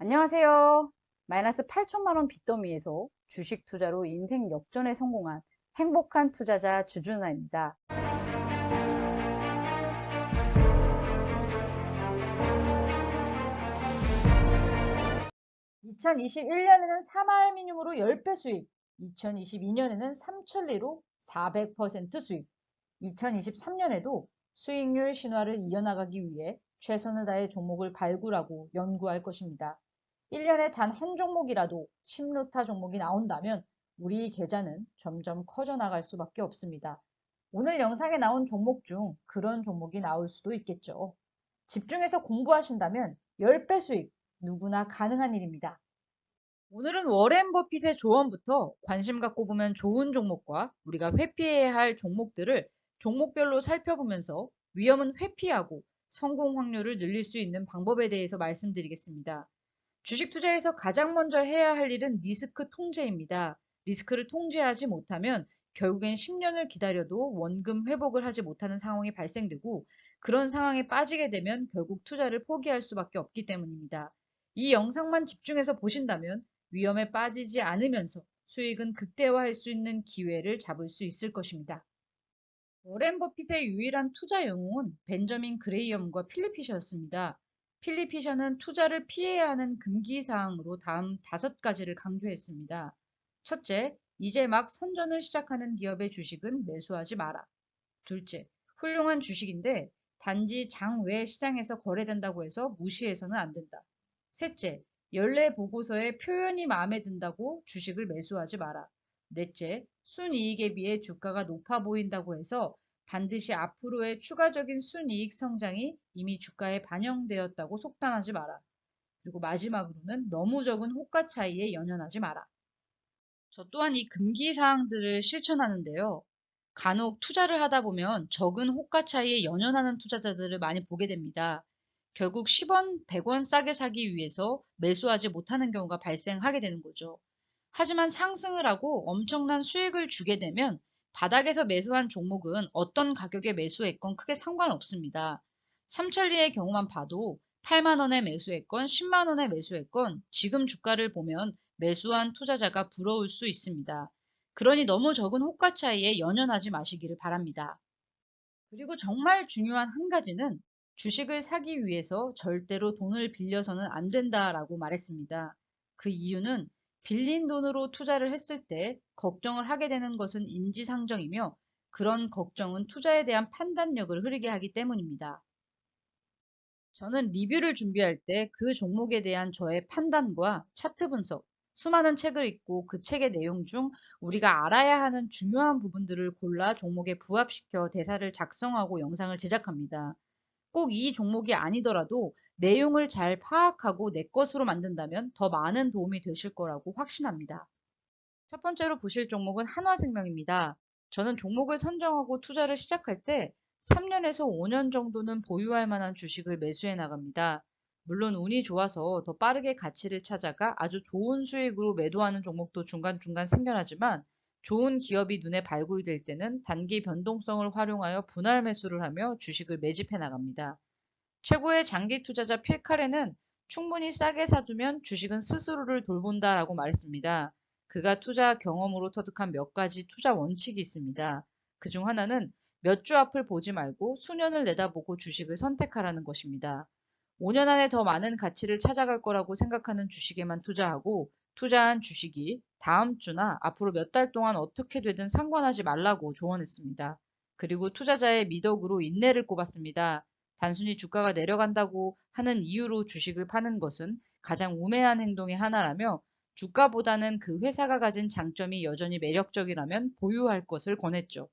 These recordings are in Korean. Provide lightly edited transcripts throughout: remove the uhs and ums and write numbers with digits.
안녕하세요. 마이너스 8천만 원 빚더미에서 주식 투자로 인생 역전에 성공한 행복한 투자자 주준아입니다. 2021년에는 사마알미늄으로 10배 수익, 2022년에는 삼천리로 400% 수익, 2023년에도 수익률 신화를 이어나가기 위해 최선을 다해 종목을 발굴하고 연구할 것입니다. 1년에 단 한 종목이라도 심루타 종목이 나온다면 우리 계좌는 점점 커져 나갈 수밖에 없습니다. 오늘 영상에 나온 종목 중 그런 종목이 나올 수도 있겠죠. 집중해서 공부하신다면 10배 수익 누구나 가능한 일입니다. 오늘은 워렌 버핏의 조언부터 관심 갖고 보면 좋은 종목과 우리가 회피해야 할 종목들을 종목별로 살펴보면서 위험은 회피하고 성공 확률을 늘릴 수 있는 방법에 대해서 말씀드리겠습니다. 주식 투자에서 가장 먼저 해야 할 일은 리스크 통제입니다. 리스크를 통제하지 못하면 결국엔 10년을 기다려도 원금 회복을 하지 못하는 상황이 발생되고 그런 상황에 빠지게 되면 결국 투자를 포기할 수밖에 없기 때문입니다. 이 영상만 집중해서 보신다면 위험에 빠지지 않으면서 수익은 극대화할 수 있는 기회를 잡을 수 있을 것입니다. 워렌 버핏의 유일한 투자 영웅은 벤저민 그레이엄과 필립 피셔였습니다. 필립 피셔는 투자를 피해야 하는 금기 사항으로 다음 5가지를 강조했습니다. 첫째, 이제 막 선전을 시작하는 기업의 주식은 매수하지 마라. 둘째, 훌륭한 주식인데 단지 장 외 시장에서 거래된다고 해서 무시해서는 안 된다. 셋째, 연례 보고서에 표현이 마음에 든다고 주식을 매수하지 마라. 넷째, 순이익에 비해 주가가 높아 보인다고 해서 반드시 앞으로의 추가적인 순이익 성장이 이미 주가에 반영되었다고 속단하지 마라. 그리고 마지막으로는 너무 적은 호가 차이에 연연하지 마라. 저 또한 이 금기 사항들을 실천하는데요. 간혹 투자를 하다 보면 적은 호가 차이에 연연하는 투자자들을 많이 보게 됩니다. 결국 10원, 100원 싸게 사기 위해서 매수하지 못하는 경우가 발생하게 되는 거죠. 하지만 상승을 하고 엄청난 수익을 주게 되면 바닥에서 매수한 종목은 어떤 가격에 매수했건 크게 상관없습니다. 삼천리의 경우만 봐도 8만 원에 매수했건 10만 원에 매수했건 지금 주가를 보면 매수한 투자자가 부러울 수 있습니다. 그러니 너무 적은 호가 차이에 연연하지 마시기를 바랍니다. 그리고 정말 중요한 한 가지는 주식을 사기 위해서 절대로 돈을 빌려서는 안 된다라고 말했습니다. 그 이유는 빌린 돈으로 투자를 했을 때 걱정을 하게 되는 것은 인지상정이며 그런 걱정은 투자에 대한 판단력을 흐리게 하기 때문입니다. 저는 리뷰를 준비할 때 그 종목에 대한 저의 판단과 차트 분석, 수많은 책을 읽고 그 책의 내용 중 우리가 알아야 하는 중요한 부분들을 골라 종목에 부합시켜 대사를 작성하고 영상을 제작합니다. 꼭 이 종목이 아니더라도 내용을 잘 파악하고 내 것으로 만든다면 더 많은 도움이 되실 거라고 확신합니다. 첫 번째로 보실 종목은 한화생명입니다. 저는 종목을 선정하고 투자를 시작할 때 3년에서 5년 정도는 보유할 만한 주식을 매수해 나갑니다. 물론 운이 좋아서 더 빠르게 가치를 찾아가 아주 좋은 수익으로 매도하는 종목도 중간중간 생겨나지만 좋은 기업이 눈에 발굴될 때는 단기 변동성을 활용하여 분할 매수를 하며 주식을 매집해 나갑니다. 최고의 장기 투자자 필카레는 충분히 싸게 사두면 주식은 스스로를 돌본다라고 말했습니다. 그가 투자 경험으로 터득한 몇 가지 투자 원칙이 있습니다. 그 중 하나는 몇 주 앞을 보지 말고 수년을 내다보고 주식을 선택하라는 것입니다. 5년 안에 더 많은 가치를 찾아갈 거라고 생각하는 주식에만 투자하고 투자한 주식이 다음 주나 앞으로 몇 달 동안 어떻게 되든 상관하지 말라고 조언했습니다. 그리고 투자자의 미덕으로 인내를 꼽았습니다. 단순히 주가가 내려간다고 하는 이유로 주식을 파는 것은 가장 우매한 행동의 하나라며 주가보다는 그 회사가 가진 장점이 여전히 매력적이라면 보유할 것을 권했죠.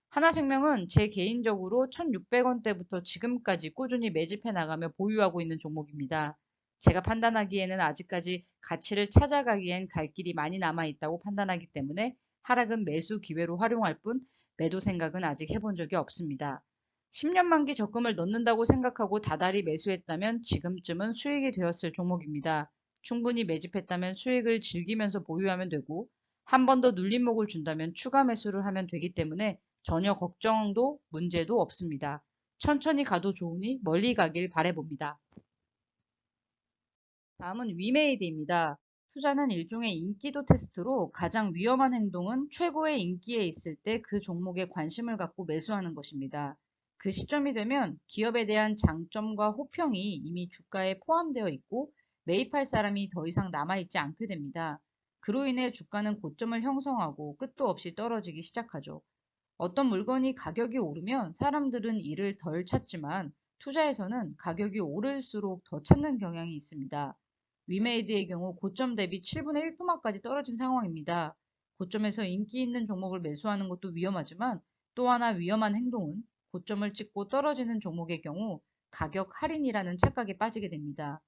하나생명은 제 개인적으로 1,600원대부터 지금까지 꾸준히 매집해 나가며 보유하고 있는 종목입니다. 제가 판단하기에는 아직까지 가치를 찾아가기엔 갈 길이 많이 남아 있다고 판단하기 때문에 하락은 매수 기회로 활용할 뿐 매도 생각은 아직 해본 적이 없습니다. 10년 만기 적금을 넣는다고 생각하고 다달이 매수했다면 지금쯤은 수익이 되었을 종목입니다. 충분히 매집했다면 수익을 즐기면서 보유하면 되고 한 번 더 눌림목을 준다면 추가 매수를 하면 되기 때문에 전혀 걱정도 문제도 없습니다. 천천히 가도 좋으니 멀리 가길 바라봅니다. 다음은 위메이드입니다. 투자는 일종의 인기도 테스트로 가장 위험한 행동은 최고의 인기에 있을 때 그 종목에 관심을 갖고 매수하는 것입니다. 그 시점이 되면 기업에 대한 장점과 호평이 이미 주가에 포함되어 있고 매입할 사람이 더 이상 남아있지 않게 됩니다. 그로 인해 주가는 고점을 형성하고 끝도 없이 떨어지기 시작하죠. 어떤 물건이 가격이 오르면 사람들은 이를 덜 찾지만 투자에서는 가격이 오를수록 더 찾는 경향이 있습니다. 위메이드의 경우 고점 대비 7분의 1토막까지 떨어진 상황입니다. 고점에서 인기 있는 종목을 매수하는 것도 위험하지만 또 하나 위험한 행동은 고점을 찍고 떨어지는 종목의 경우 가격 할인이라는 착각에 빠지게 됩니다.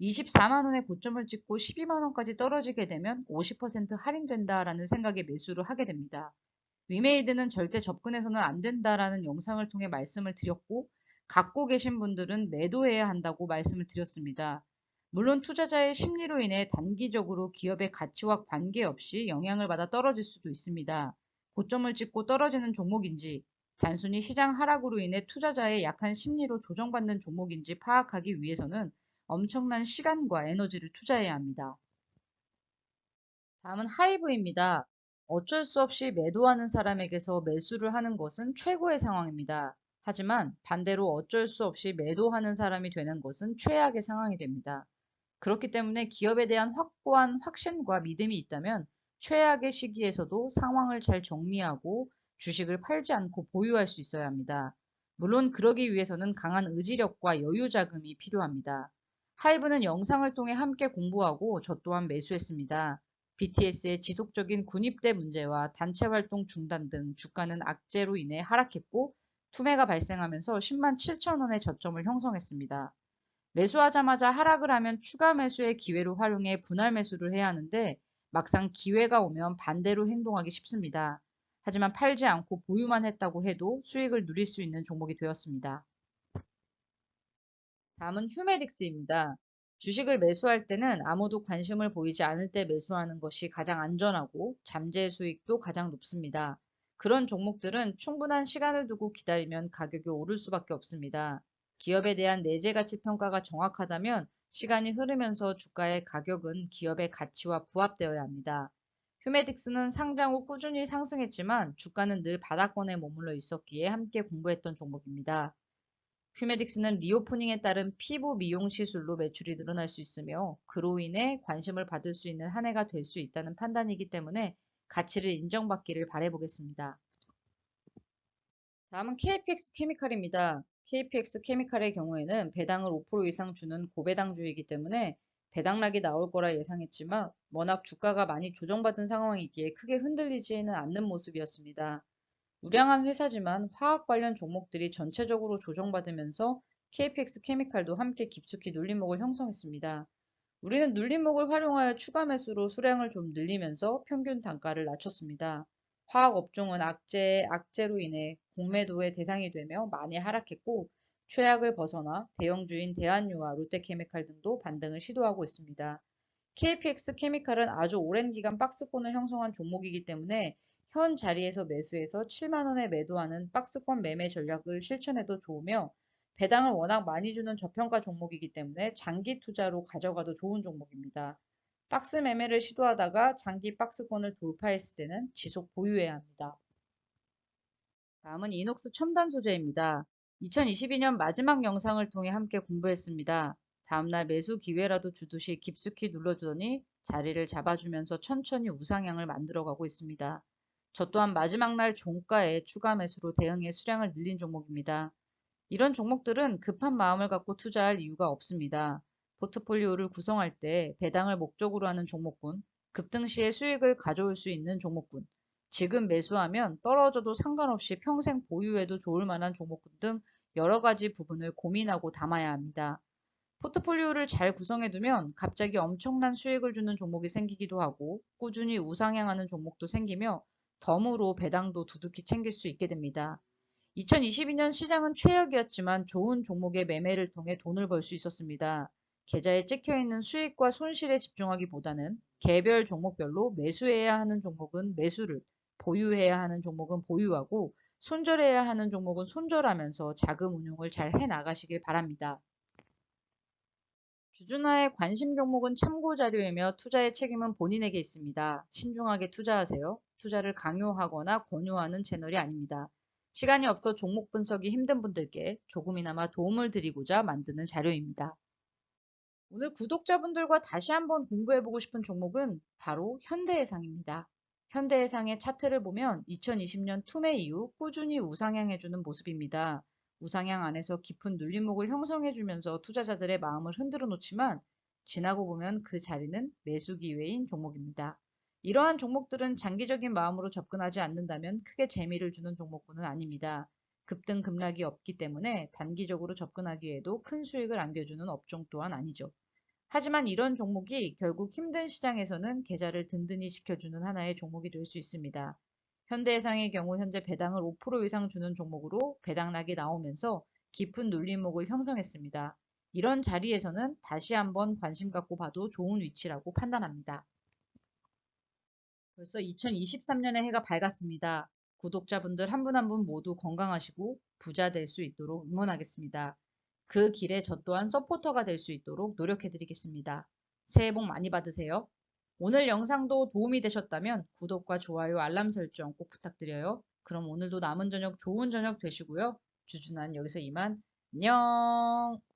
24만 원의 고점을 찍고 12만 원까지 떨어지게 되면 50% 할인된다라는 생각에 매수를 하게 됩니다. 위메이드는 절대 접근해서는 안 된다라는 영상을 통해 말씀을 드렸고, 갖고 계신 분들은 매도해야 한다고 말씀을 드렸습니다. 물론 투자자의 심리로 인해 단기적으로 기업의 가치와 관계없이 영향을 받아 떨어질 수도 있습니다. 고점을 찍고 떨어지는 종목인지, 단순히 시장 하락으로 인해 투자자의 약한 심리로 조정받는 종목인지 파악하기 위해서는 엄청난 시간과 에너지를 투자해야 합니다. 다음은 하이브입니다. 어쩔 수 없이 매도하는 사람에게서 매수를 하는 것은 최고의 상황입니다. 하지만 반대로 어쩔 수 없이 매도하는 사람이 되는 것은 최악의 상황이 됩니다. 그렇기 때문에 기업에 대한 확고한 확신과 믿음이 있다면 최악의 시기에서도 상황을 잘 정리하고 주식을 팔지 않고 보유할 수 있어야 합니다. 물론 그러기 위해서는 강한 의지력과 여유 자금이 필요합니다. 하이브는 영상을 통해 함께 공부하고 저 또한 매수했습니다. BTS의 지속적인 군입대 문제와 단체 활동 중단 등 주가는 악재로 인해 하락했고 투매가 발생하면서 10만 7천 원의 저점을 형성했습니다. 매수하자마자 하락을 하면 추가 매수의 기회로 활용해 분할 매수를 해야 하는데 막상 기회가 오면 반대로 행동하기 쉽습니다. 하지만 팔지 않고 보유만 했다고 해도 수익을 누릴 수 있는 종목이 되었습니다. 다음은 휴메딕스입니다. 주식을 매수할 때는 아무도 관심을 보이지 않을 때 매수하는 것이 가장 안전하고 잠재 수익도 가장 높습니다. 그런 종목들은 충분한 시간을 두고 기다리면 가격이 오를 수밖에 없습니다. 기업에 대한 내재 가치 평가가 정확하다면 시간이 흐르면서 주가의 가격은 기업의 가치와 부합되어야 합니다. 휴메딕스는 상장 후 꾸준히 상승했지만 주가는 늘 바닥권에 머물러 있었기에 함께 공부했던 종목입니다. 휴메딕스는 리오프닝에 따른 피부 미용 시술로 매출이 늘어날 수 있으며 그로 인해 관심을 받을 수 있는 한 해가 될 수 있다는 판단이기 때문에 가치를 인정받기를 바라보겠습니다. 다음은 KPX 케미칼입니다. KPX 케미칼의 경우에는 배당을 5% 이상 주는 고배당주이기 때문에 배당락이 나올 거라 예상했지만 워낙 주가가 많이 조정받은 상황이기에 크게 흔들리지는 않는 모습이었습니다. 우량한 회사지만 화학 관련 종목들이 전체적으로 조정받으면서 KPX 케미칼도 함께 깊숙이 눌림목을 형성했습니다. 우리는 눌림목을 활용하여 추가 매수로 수량을 좀 늘리면서 평균 단가를 낮췄습니다. 화학 업종은 악재로 인해 공매도의 대상이 되며 많이 하락했고 최악을 벗어나 대형주인 대한유와 롯데케미칼 등도 반등을 시도하고 있습니다. KPX 케미칼은 아주 오랜 기간 박스권을 형성한 종목이기 때문에 현 자리에서 매수해서 7만 원에 매도하는 박스권 매매 전략을 실천해도 좋으며 배당을 워낙 많이 주는 저평가 종목이기 때문에 장기 투자로 가져가도 좋은 종목입니다. 박스 매매를 시도하다가 장기 박스권을 돌파했을 때는 지속 보유해야 합니다. 다음은 이녹스 첨단 소재입니다. 2022년 마지막 영상을 통해 함께 공부했습니다. 다음날 매수 기회라도 주듯이 깊숙이 눌러주더니 자리를 잡아주면서 천천히 우상향을 만들어가고 있습니다. 저 또한 마지막 날 종가에 추가 매수로 대응해 수량을 늘린 종목입니다. 이런 종목들은 급한 마음을 갖고 투자할 이유가 없습니다. 포트폴리오를 구성할 때 배당을 목적으로 하는 종목군, 급등 시에 수익을 가져올 수 있는 종목군, 지금 매수하면 떨어져도 상관없이 평생 보유해도 좋을 만한 종목군 등 여러 가지 부분을 고민하고 담아야 합니다. 포트폴리오를 잘 구성해두면 갑자기 엄청난 수익을 주는 종목이 생기기도 하고 꾸준히 우상향하는 종목도 생기며 덤으로 배당도 두둑히 챙길 수 있게 됩니다. 2022년 시장은 최악이었지만 좋은 종목의 매매를 통해 돈을 벌 수 있었습니다. 계좌에 찍혀있는 수익과 손실에 집중하기보다는 개별 종목별로 매수해야 하는 종목은 매수를, 보유해야 하는 종목은 보유하고 손절해야 하는 종목은 손절하면서 자금 운용을 잘 해나가시길 바랍니다. 주주나의 관심 종목은 참고 자료이며 투자의 책임은 본인에게 있습니다. 신중하게 투자하세요. 투자를 강요하거나 권유하는 채널이 아닙니다. 시간이 없어 종목 분석이 힘든 분들께 조금이나마 도움을 드리고자 만드는 자료입니다. 오늘 구독자분들과 다시 한번 공부해보고 싶은 종목은 바로 현대해상입니다. 현대해상의 차트를 보면 2020년 투매 이후 꾸준히 우상향해주는 모습입니다. 우상향 안에서 깊은 눌림목을 형성해주면서 투자자들의 마음을 흔들어 놓지만 지나고 보면 그 자리는 매수 기회인 종목입니다. 이러한 종목들은 장기적인 마음으로 접근하지 않는다면 크게 재미를 주는 종목군은 아닙니다. 급등 급락이 없기 때문에 단기적으로 접근하기에도 큰 수익을 안겨주는 업종 또한 아니죠. 하지만 이런 종목이 결국 힘든 시장에서는 계좌를 든든히 지켜주는 하나의 종목이 될 수 있습니다. 현대해상의 경우 현재 배당을 5% 이상 주는 종목으로 배당락이 나오면서 깊은 눌림목을 형성했습니다. 이런 자리에서는 다시 한번 관심 갖고 봐도 좋은 위치라고 판단합니다. 벌써 2023년의 해가 밝았습니다. 구독자분들 한 분 한 분 모두 건강하시고 부자 될 수 있도록 응원하겠습니다. 그 길에 저 또한 서포터가 될 수 있도록 노력해드리겠습니다. 새해 복 많이 받으세요. 오늘 영상도 도움이 되셨다면 구독과 좋아요, 알람 설정 꼭 부탁드려요. 그럼 오늘도 남은 저녁 좋은 저녁 되시고요. 주준한 여기서 이만. 안녕.